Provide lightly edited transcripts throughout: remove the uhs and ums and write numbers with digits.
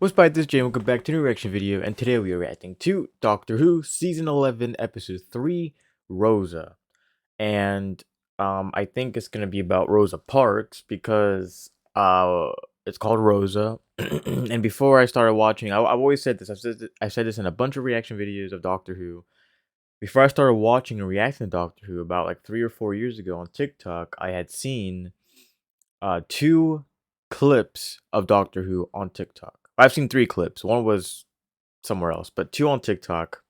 What's by this Jay? Welcome back to a new reaction video, and today we are reacting to Doctor Who Season 11, Episode 3, Rosa. And I think it's gonna be about Rosa Parks because it's called Rosa. And before I started watching, I've always said this. I've said this in a bunch of reaction videos of Doctor Who. Before I started watching and reacting to Doctor Who, about like 3 or 4 years ago on TikTok, I had seen two clips of Doctor Who on TikTok. I've seen 3 clips. One was somewhere else, but 2 on TikTok.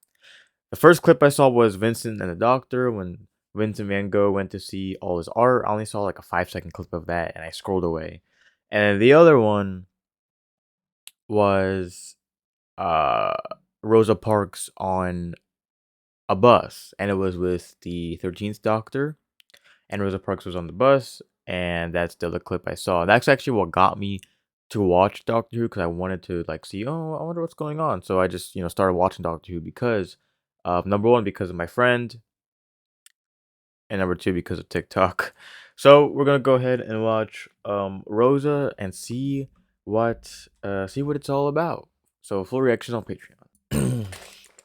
The first clip I saw was Vincent and the Doctor when Vincent Van Gogh went to see all his art. I only saw like a 5-second clip of that, and I scrolled away. And the other one was Rosa Parks on a bus, and it was with the 13th Doctor, and Rosa Parks was on the bus, and that's the other clip I saw. That's actually what got me to watch Doctor Who, because I wanted to like see, oh, I wonder what's going on. So I just started watching Doctor Who because of number one, because of my friend, and number 2, because of TikTok. So we're gonna go ahead and watch Rosa and see what it's all about. So full reaction on Patreon.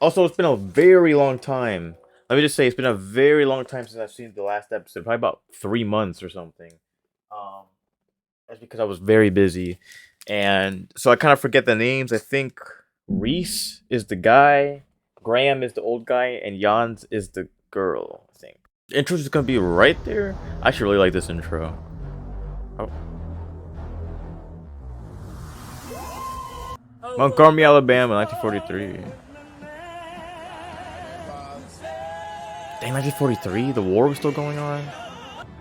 Also, it's been a very long time. Let me just say, it's been a very long time since I've seen the last episode. Probably about 3 months or something. That's because I was very busy, and so I kind of forget the names. I think Reese is the guy, Graham is the old guy, and Jans is the girl, I think. The intro is gonna be right there. I should really like this intro. Oh. Montgomery, Alabama, 1943. Dang, 1943? The war was still going on?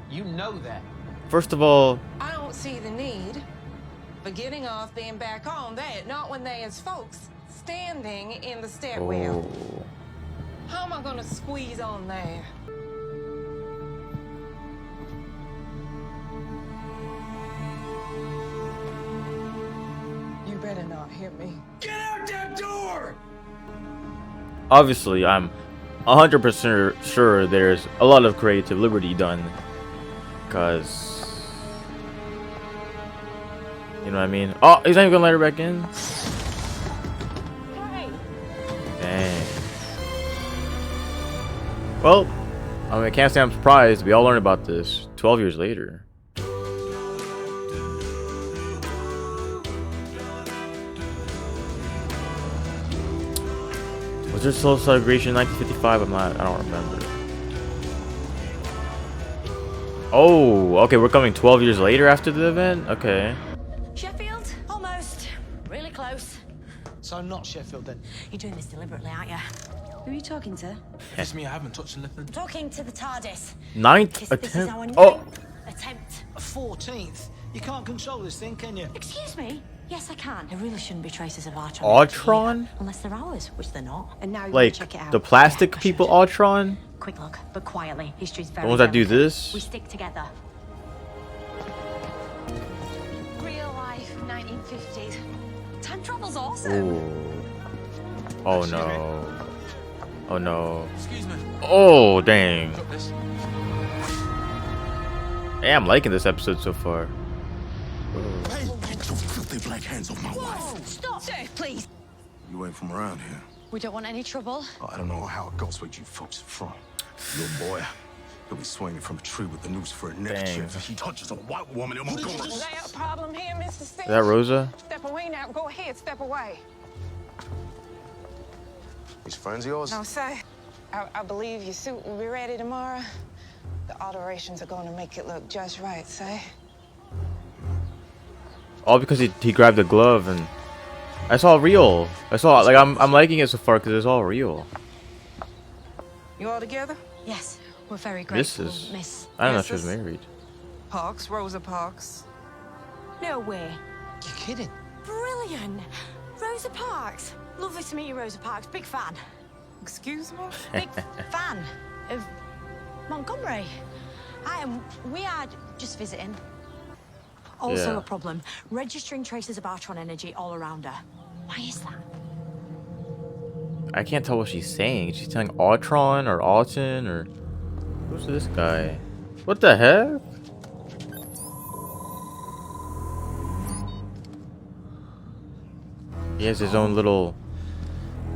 You know that. First of all, I don't see the need for getting off being back on that, not when there's folks standing in the stairwell. oh. How am I gonna squeeze on there? You better not hit me. Get out that door! Obviously, I'm 100% sure there's a lot of creative liberty done, because you know what I mean? Oh, he's not even gonna let her back in? Hey! Dang. Well, I mean, I can't say I'm surprised. We all learned about this 12 years later. Was there still a celebration in 1955? I don't remember. Oh, okay, we're coming 12 years later after the event? Okay. Sheffield? Almost. Really close. So not Sheffield then. You're doing this deliberately, aren't you? Who are you talking to? It's me, I haven't touched anything. I'm talking to the TARDIS. Ninth This is attempt. our Oh, ninth attempt. 14th? You can't control this thing, can you? Excuse me? Yes, I can. There really shouldn't be traces of Artron. Ultron? Unless they're ours, which they're not. And now you like check it out. the plastic Yeah, I people, should. Ultron? Quick look, but quietly. History's very The ones that do delicate. this? We stick together. Real life 1950s. Time travel's awesome. Ooh. Oh no. Oh no. Excuse me. Oh dang. Got this. Hey, I'm liking this episode so far. Hey, get your filthy black hands off my wife. Stop, sir, please. You ain't from around here. We don't want any trouble. I don't know how it goes where you folks are from. Little boy, he'll be swinging from a tree with the noose for a neck Dang. chip if he touches a white woman in Montgomery. Is that a problem here, Mr. Steve? Is that Rosa? Step away now. Go ahead, step away. These friends of yours? No, sir. I believe your suit will be ready tomorrow. The alterations are going to make it look just right, sir. All because he grabbed the glove, and it's all real. I'm liking it so far because it's all real. You all together? Yes, we're very grateful, Mrs. Miss. I don't know if she was Mrs. married. Parks, Rosa Parks. No way. You're kidding. Brilliant. Rosa Parks. Lovely to meet you, Rosa Parks. Big fan. Excuse me? Big fan of Montgomery. We are just visiting. Also Yeah. a problem. Registering traces of Artron energy all around her. Why is that? I can't tell what she's saying. She's telling Ultron or Alton or who's this guy? What the heck? He has his own little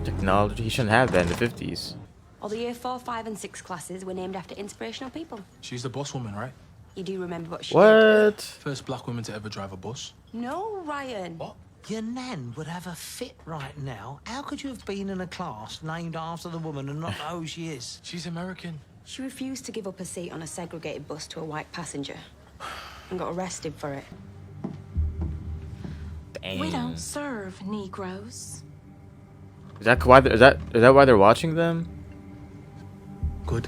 technology. He shouldn't have that in the 50s. All the year 4, 5, and 6 classes were named after inspirational people. She's the boss woman, right? You do remember what she did? What? First black woman to ever drive a bus. No, Ryan. What? Your nan would have a fit right now. How could you have been in a class named after the woman and not know who she is? She's American. She refused to give up a seat on a segregated bus to a white passenger and got arrested for it. Dang. We don't serve Negroes. Is that why? Is that why they're watching them? Good.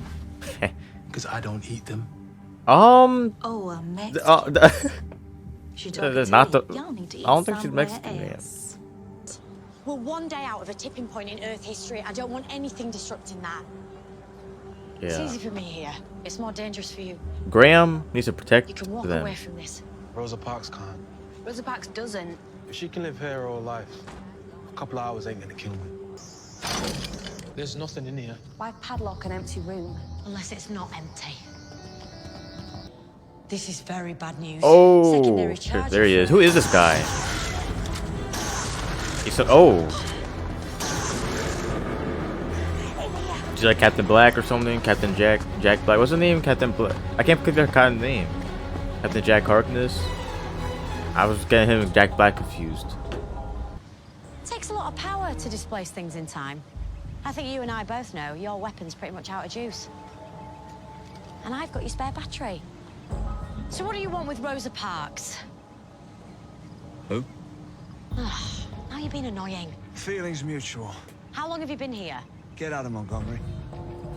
Because I don't eat them. Oh, a Mexican. She That's told not the. Y'all need to eat I don't think she's somewhere Mexican, man. else. We're one day out of a tipping point in Earth history. I don't want anything disrupting that. It's Yeah. easy for me here. It's more dangerous for you. Graham needs to protect You can walk them. away from this. Rosa Parks can't. Rosa Parks doesn't. If she can live here her whole life, a couple of hours ain't gonna kill me. There's nothing in here. Why padlock an empty room? Unless it's not empty. This is very bad news. Oh, Secondary shit, charges. there he is. Who is this guy? He said, "Oh." Is he like Captain Black or something? Captain Jack Black. What's the name? Captain Black. I can't pick that kind of name. Captain Jack Harkness. I was getting him and Jack Black confused. It takes a lot of power to displace things in time. I think you and I both know your weapon's pretty much out of juice. And I've got your spare battery. So what do you want with Rosa Parks? Who? Now you're being annoying. Feelings mutual. How long have you been here? Get out of Montgomery.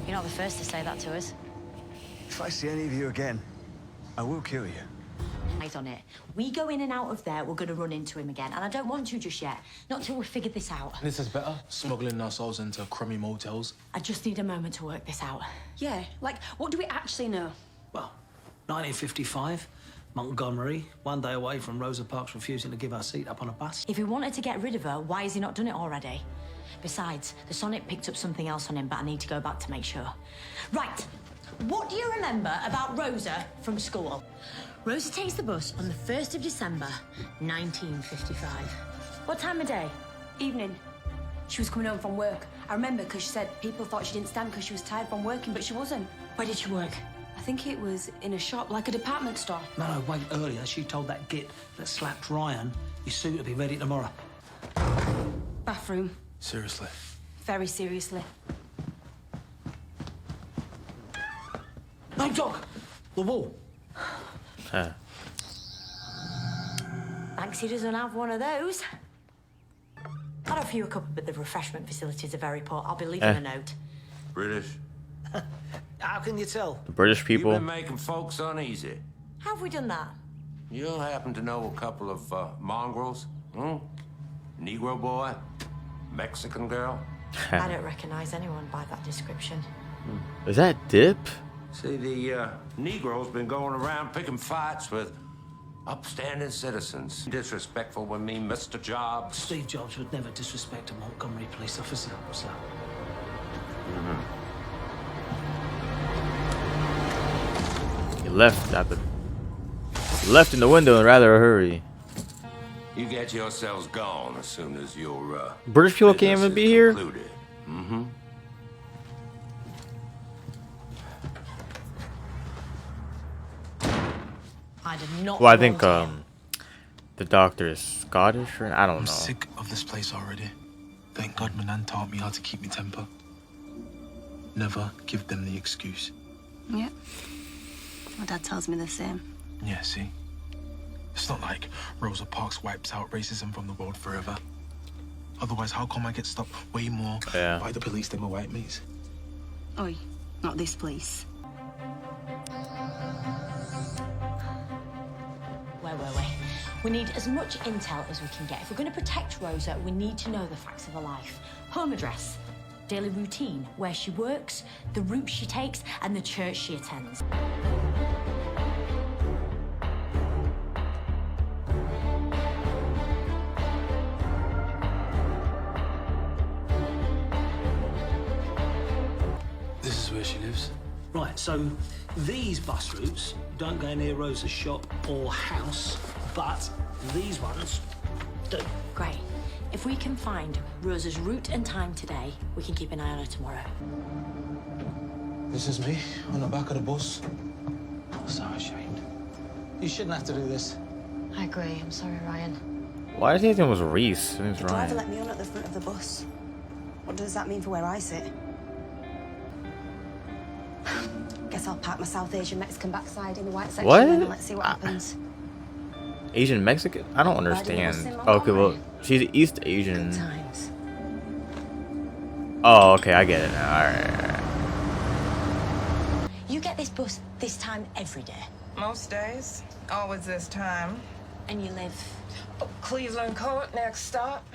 You're not the first to say that to us. If I see any of you again, I will kill you. Eyes on it. We go in and out of there, we're going to run into him again. And I don't want to just yet. Not till we've figured this out. This is better. Smuggling ourselves into crummy motels. I just need a moment to work this out. Yeah, like, what do we actually know? Well, 1955, Montgomery, one day away from Rosa Parks refusing to give her seat up on a bus. If he wanted to get rid of her, why has he not done it already? Besides, the Sonic picked up something else on him, but I need to go back to make sure. Right. What do you remember about Rosa from school? Rosa takes the bus on the 1st of December, 1955. What time of day? Evening. She was coming home from work. I remember because she said people thought she didn't stand because she was tired from working, but she wasn't. Where did she work? I think it was in a shop, like a department store. No, wait, earlier she told that git that slapped Ryan his suit will be ready tomorrow. Bathroom. Seriously. Very seriously. No, Doc! The wall. Huh. Banksy doesn't have one of those. I'd offer you a couple, but the refreshment facilities are very poor. I'll be leaving a note. British? How can you tell? The British people. You've been making folks uneasy. How have we done that? You happen to know a couple of mongrels? Hmm? Negro boy? Mexican girl? I don't recognize anyone by that description. Is that Dip? See, the Negro's been going around picking fights with upstanding citizens. Disrespectful with me, Mr. Jobs. Steve Jobs would never disrespect a Montgomery police officer, so. He left at the. He left in the window in rather a hurry. You get yourselves gone as soon as your British people can't even be here. Mm-hmm. I did not. Well, I think want him. the doctor is Scottish, or I don't I'm know. sick of this place already. Thank God my nan taught me how to keep my temper. Never give them the excuse. Yeah. My dad tells me the same. Yeah, see? It's not like Rosa Parks wipes out racism from the world forever. Otherwise, how come I get stopped way more by the police than my white mates? Oi, not this place. Where were we? We need as much intel as we can get. If we're going to protect Rosa, we need to know the facts of her life. Home address, daily routine, where she works, the route she takes, and the church she attends. This is where she lives. Right, so these bus routes don't go near Rosa's shop or house, but these ones do. Great. If If we can find Rosa's route and time today, we can keep an eye on her tomorrow. This is me on the back of the bus. I'm so ashamed. You shouldn't have to do this. I agree. I'm sorry, Ryan. Why did he think it was Reese? His name's The driver Ryan. let me on at the front of the bus. What does that mean for where I sit? Guess I'll park my South Asian Mexican backside in the white section What? then and let's see what happens. Asian Mexican? I don't understand. Muslim, Okay, well, she's East Asian. Oh, okay, I get it now. Alright. You get this bus this time every day. Most days. Always this time. And you live? Oh, Cleveland Court, next stop.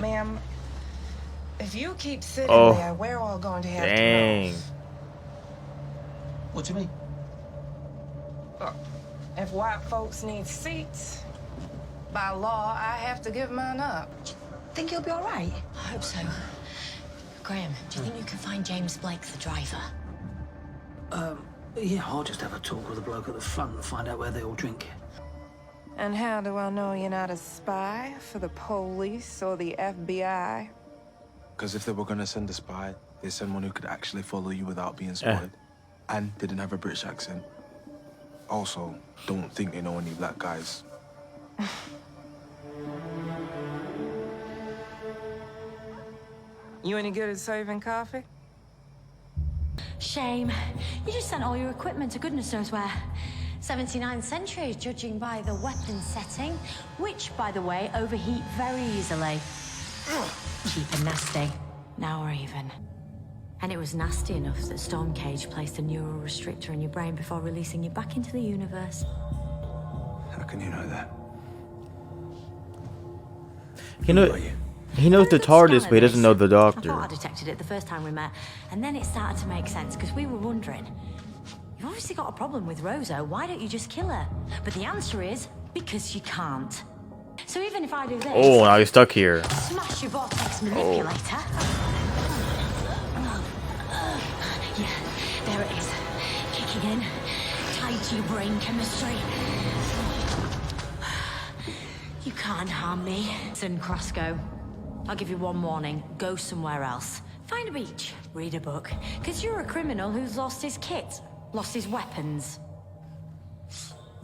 Ma'am, if you keep sitting there, we're all going to have Dang. to move. What do you mean? If white folks need seats, by law, I have to give mine up. Think you'll be all right? I hope so. Graham, do you think you can find James Blake, the driver? Yeah, I'll just have a talk with the bloke at the front and find out where they all drink. And how do I know you're not a spy for the police or the FBI? Because if they were going to send a spy, they'd send one who could actually follow you without being spotted. And didn't have a British accent. Also, don't think they know any black guys. You any good at serving coffee? Shame. You just sent all your equipment to goodness knows where. 79th century, judging by the weapon setting, which, by the way, overheat very easily. Cheap and nasty. Now we're even. And it was nasty enough that Stormcage placed a neural restrictor in your brain before releasing you back into the universe. How can you know that? He knows the TARDIS, but he doesn't know the I Doctor. thought I detected it the first time we met, and then it started to make sense because we were wondering, you've obviously got a problem with Rosa, why don't you just kill her? But the answer is, because you can't. So even if I do this... Oh, now he's stuck here. Smash your vortex manipulator. Yeah, there it is. Kicking in. Tied to your brain chemistry. You can't harm me. Listen, Croscoe. I'll give you one warning. Go somewhere else. Find a beach. Read a book. Because you're a criminal who's lost his kit. Lost his weapons.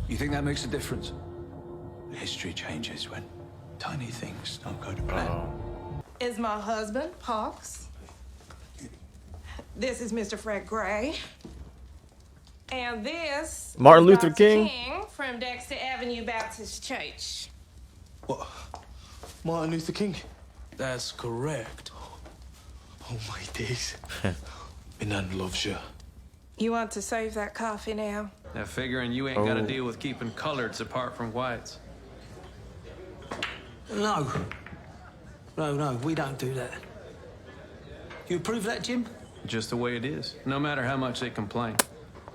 You think that makes a difference? History changes when tiny things don't go to plan. Is my husband, Parks. This is Mr. Fred Gray. And this Martin is Luther Dr. King. From Dexter Avenue Baptist Church. What? Martin Luther King? That's correct. Oh my days. My nan loves you. You want to save that coffee now? Now figuring you ain't got to deal with keeping coloreds apart from whites. No. No, we don't do that. You approve of that, Jim? Just the way it is. No matter how much they complain.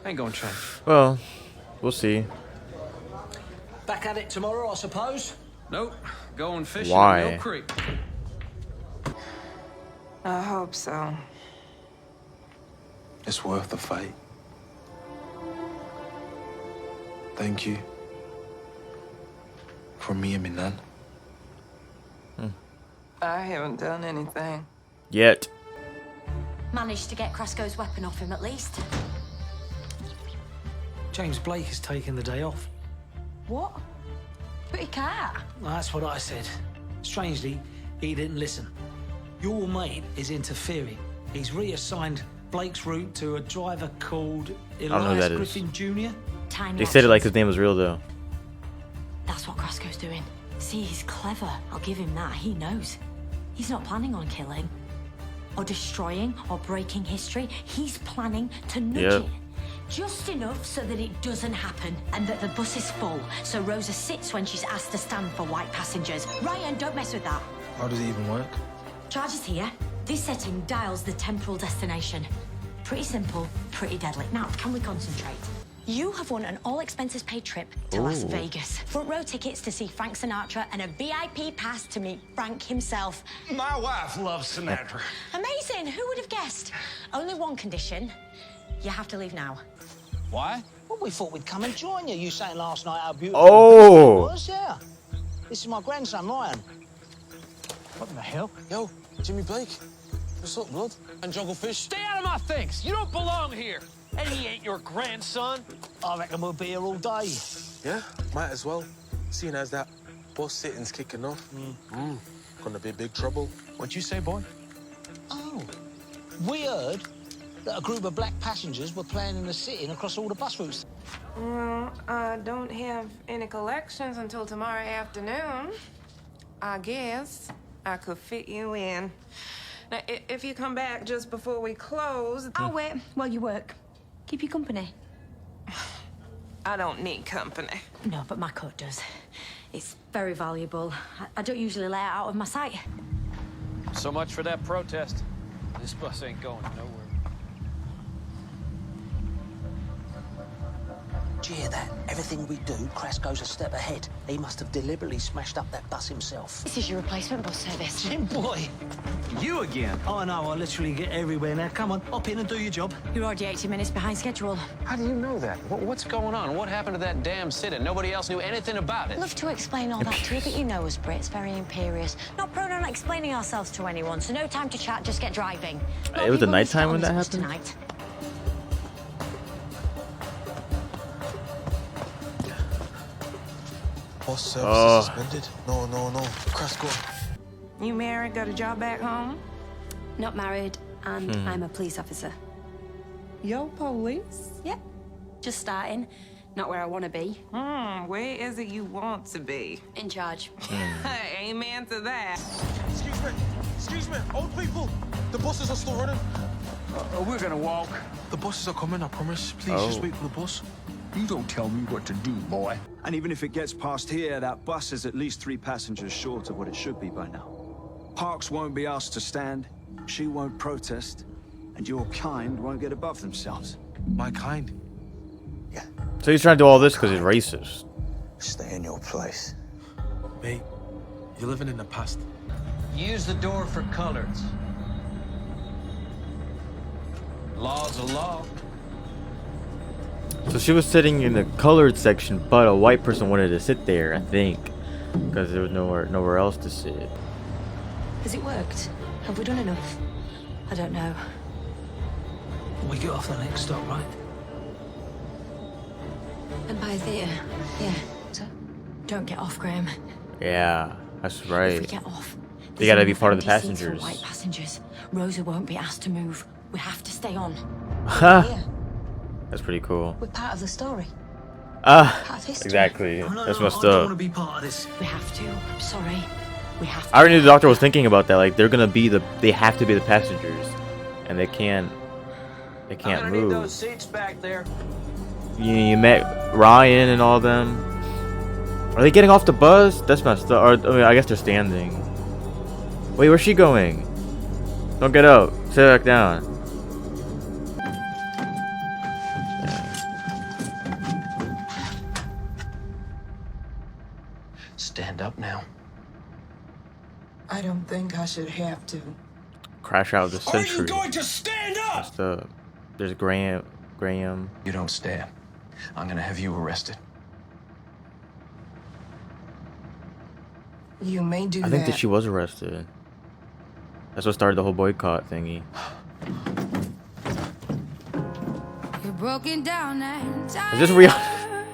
Ain't gonna change. Well, we'll see. Back at it tomorrow, I suppose? Nope. Going fishing Why? in Mill Creek. I hope so. It's worth the fight. Thank you. From me and my nan. I haven't done anything. Yet. Managed to get Croscoe's weapon off him at least. James Blake has taken the day off. What? But he can't. Well, that's what I said. Strangely, he didn't listen. Your mate is interfering. He's reassigned Blake's route to a driver called don't know who Elias that is. Griffin Jr. Tiny They said it like his options. name was real, though. That's what Croscoe's doing. See, he's clever. I'll give him that. He knows. He's not planning on killing or destroying or breaking history. He's planning to nudge Yep. it. Just enough so that it doesn't happen and that the bus is full. So Rosa sits when she's asked to stand for white passengers. Ryan, don't mess with that. How does it even work? Charge is here. This setting dials the temporal destination. Pretty simple, pretty deadly. Now, can we concentrate? You have won an all-expenses-paid trip to Las Ooh. Vegas. Front row tickets to see Frank Sinatra and a VIP pass to meet Frank himself. My wife loves Sinatra. Amazing! Who would have guessed? Only one condition. You have to leave now. Why? Well, we thought we'd come and join you. You saying last night how beautiful Oh. it was, yeah. This is my grandson, Ryan. What the hell? Yo, Jimmy Blake. What's up, blood? And Jugglefish. Stay out of my things. You don't belong here. And he ain't your grandson. I reckon we'll be here all day. Yeah, might as well. Seeing as that bus sitting's kicking off. Gonna be big trouble. What'd you say, boy? Oh, we heard that a group of black passengers were planning a sit-in across all the bus routes. Well, I don't have any collections until tomorrow afternoon. I guess I could fit you in. Now, if you come back just before we close... I'll wait while you work. Keep you company. I don't need company. No, but my coat does. It's very valuable. I don't usually let it out of my sight. So much for that protest. This bus ain't going nowhere. Do you hear that? Everything we do, Crass goes a step ahead. He must have deliberately smashed up that bus himself. This is your replacement bus service. Jim boy! You again? Oh, no, I literally get everywhere now. Come on, hop in and do your job. You're already 80 minutes behind schedule. How do you know that? What's going on? What happened to that damn sit-in? Nobody else knew anything about it. Love to explain all that to you, but you know us Brits, very imperious. Not prone on explaining ourselves to anyone, so no time to chat, just get driving. It was the nighttime when that happened? Tonight. Bus service is suspended. No. Crash, go on. You married, got a job back home? Not married, and I'm a police officer. Yo, police? Yep. Just starting. Not where I want to be. Where is it you want to be? In charge. Amen to that. Excuse me, old people. The buses are still running. We're gonna walk. The buses are coming, I promise. Please, just wait for the bus. You don't tell me what to do, boy. And even if it gets past here, that bus is at least 3 passengers short of what it should be by now. Parks won't be asked to stand, she won't protest, and your kind won't get above themselves. My kind? Yeah. So he's trying to do all this because he's racist. Stay in your place. Mate, you're living in the past. Use the door for coloreds. Law's a law. So she was sitting in the colored section, but a white person wanted to sit there, I think, because there was nowhere else to sit. Has it worked? Have we done enough? I don't know. We get off the next stop, right? Empire Theatre. Yeah. So? Don't get off, Graham. Yeah, that's If we right. get off, They gotta be there's part of the no empty seats for passengers. White passengers. Rosa won't be asked to move. We have to stay on. Yeah. That's pretty cool. We're part of the story. Ah, Part of history. exactly. No, That's no, messed I don't up. want to be part of this. We have to. I'm sorry. We have to. I already knew the doctor was thinking about that. Like they're gonna be they have to be the passengers, and they can't Need those move. seats back there. You met Ryan and all them. Are they getting off the bus? That's messed up. Or I mean, I guess they're standing. Wait, where's she going? Don't get up. Sit back down. Stand up now. I don't think I should have to. Crash out of the century. to stand up? Messed up. There's Graham. You don't stand. I'm gonna have you arrested. You may do I think that she was arrested. That's what started the whole boycott thingy. You're broken down and Is this Rihanna?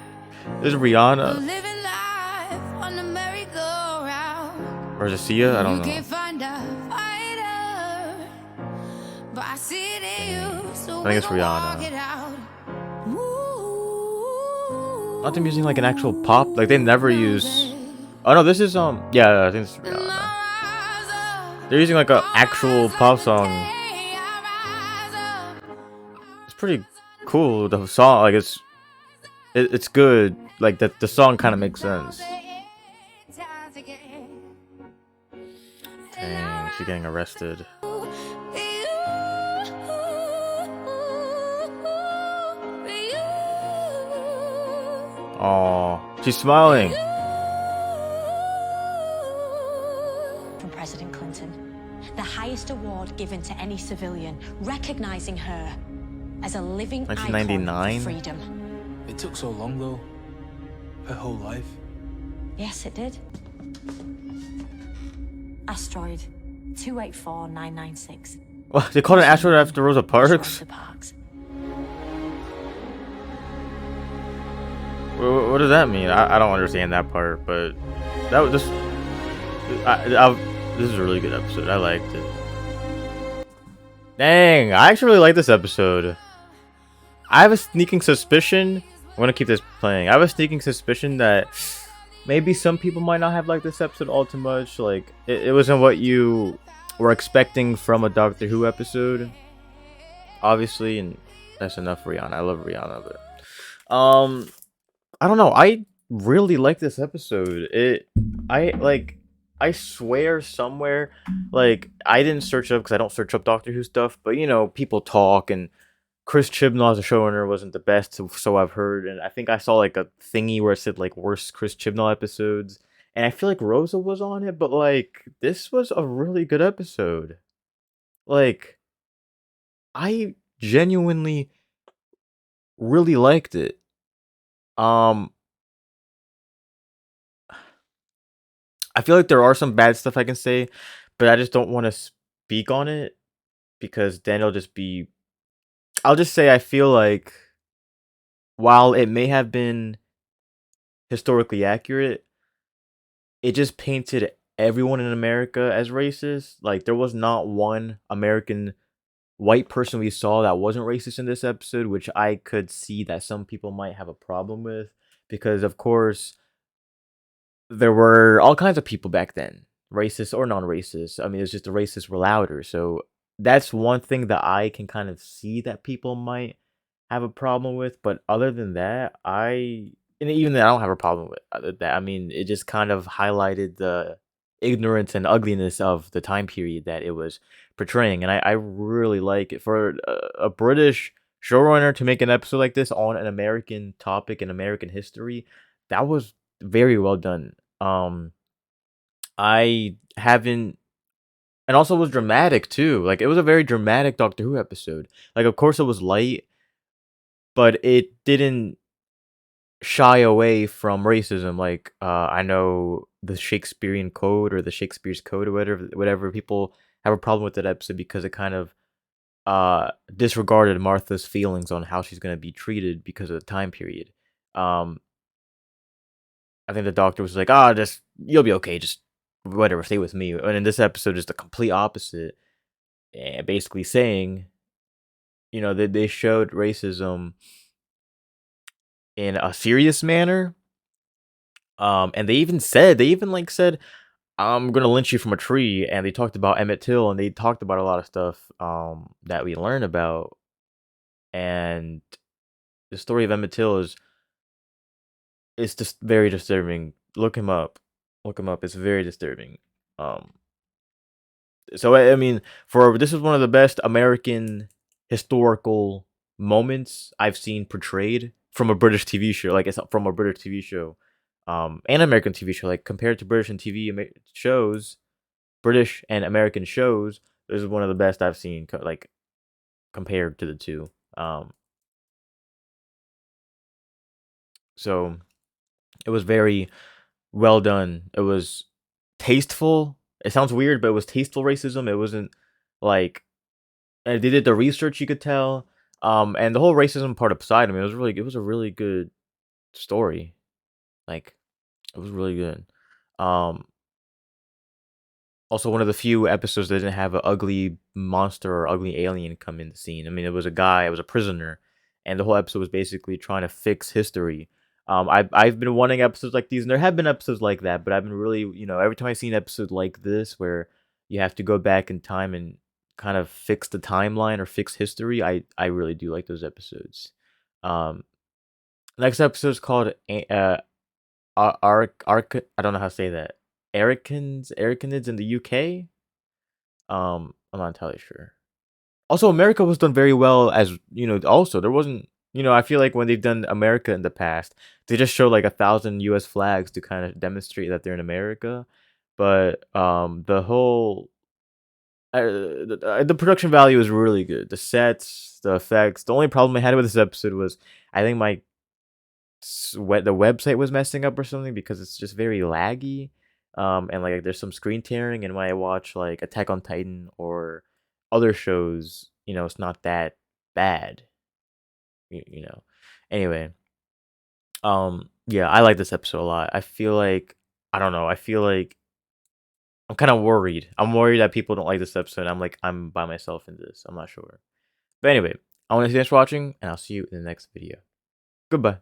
This is Rihanna? living life on the merry-go-round. Or is it Sia? I don't You know. can't find a fighter, but I see it in you, so I think it's we gon' walk Rihanna. it out. Not them using like an actual pop. Like they never use. Oh no, this is yeah, I think it's Rihanna. They're using like an actual pop song. It's pretty cool. The song, like it's good. Like that, the song kind of makes sense. Dang, she's getting arrested. Oh, she's smiling. From President Clinton. The highest award given to any civilian, recognizing her as a living icon 1999? of freedom. It took so long, though. Her whole life. Yes, it did. Asteroid 284996. Well, they called an asteroid after Rosa Parks? What does that mean? I don't understand that part, but that was just this is a really good episode. I liked it. Dang, I actually really like this episode. I have a sneaking suspicion. I'm gonna keep this playing. I have a sneaking suspicion that maybe some people might not have liked this episode all too much. Like it wasn't what you were expecting from a Doctor Who episode, obviously, and that's enough for Rihanna. I love Rihanna, but I don't know. I really like this episode. I swear somewhere, like I didn't search it up because I don't search up Doctor Who stuff, but you know, people talk and Chris Chibnall as a showrunner wasn't the best, so I've heard, and I think I saw like a thingy where it said like worst Chris Chibnall episodes, and I feel like Rosa was on it, but like this was a really good episode. Like I genuinely really liked it. Um, I feel like there are some bad stuff I can say, but I just don't want to speak on it because then it'll just be. I'll just say I feel like while it may have been historically accurate, it just painted everyone in America as racist. Like there was not one American white person we saw that wasn't racist in this episode, which I could see that some people might have a problem with because of course there were all kinds of people back then, racist or non-racist. I mean, it's just the racists were louder. So that's one thing that I can kind of see that people might have a problem with. But other than that, and even then I don't have a problem with that. I mean, it just kind of highlighted the ignorance and ugliness of the time period that it was portraying, and I really like it for a British showrunner to make an episode like this on an American topic and American history. That was very well done. I haven't and also it was dramatic too. Like it was a very dramatic Doctor Who episode. Like of course it was light, but it didn't shy away from racism. Like I know the Shakespearean code or the Shakespeare's code or whatever people have a problem with that episode because it kind of disregarded Martha's feelings on how she's going to be treated because of the time period. Um I think the doctor was like, "Ah, just you'll be okay. Just whatever, stay with me." And in this episode, is the complete opposite, and basically saying, you know, they showed racism in a serious manner. And they even like said, "I'm gonna lynch you from a tree." And they talked about Emmett Till, and they talked about a lot of stuff that we learn about. And the story of Emmett Till is just very disturbing. Look him up. Look him up. It's very disturbing. Um, so I mean, for this is one of the best American historical moments I've seen portrayed from a British TV show. Like it's from a British TV show, and American TV show. Like compared to British and shows, British and American shows, this is one of the best I've seen. Like compared to the two. So it was very well done. It was tasteful. It sounds weird, but it was tasteful racism. It wasn't like and they did the research, you could tell. And the whole racism part aside, I mean, it was a really good story. Like, it was really good. Um, Also one of the few episodes that didn't have an ugly monster or ugly alien come in the scene. I mean, it was a guy, it was a prisoner, and the whole episode was basically trying to fix history. I've been wanting episodes like these, and there have been episodes like that, but I've been really, you know, every time I've seen an episode like this where you have to go back in time and kind of fix the timeline or fix history, I really do like those episodes. Um, Next episode is called I don't know how to say that. Arikins in the UK. I'm not entirely sure. Also, America was done very well as you know. Also, there wasn't. You know, I feel like when they've done America in the past, they just show like 1,000 U.S. flags to kind of demonstrate that they're in America. But the whole the production value is really good. The sets, the effects. The only problem I had with this episode was I think the website was messing up or something because it's just very laggy. And like there's some screen tearing, and when I watch like Attack on Titan or other shows, it's not that bad. You know. Anyway, yeah, I like this episode a lot. I feel like I don't know. I feel like I'm kind of worried. I'm worried that people don't like this episode. I'm like I'm by myself in this. I'm not sure. But anyway, I want to thanks for watching, and I'll see you in the next video. Goodbye.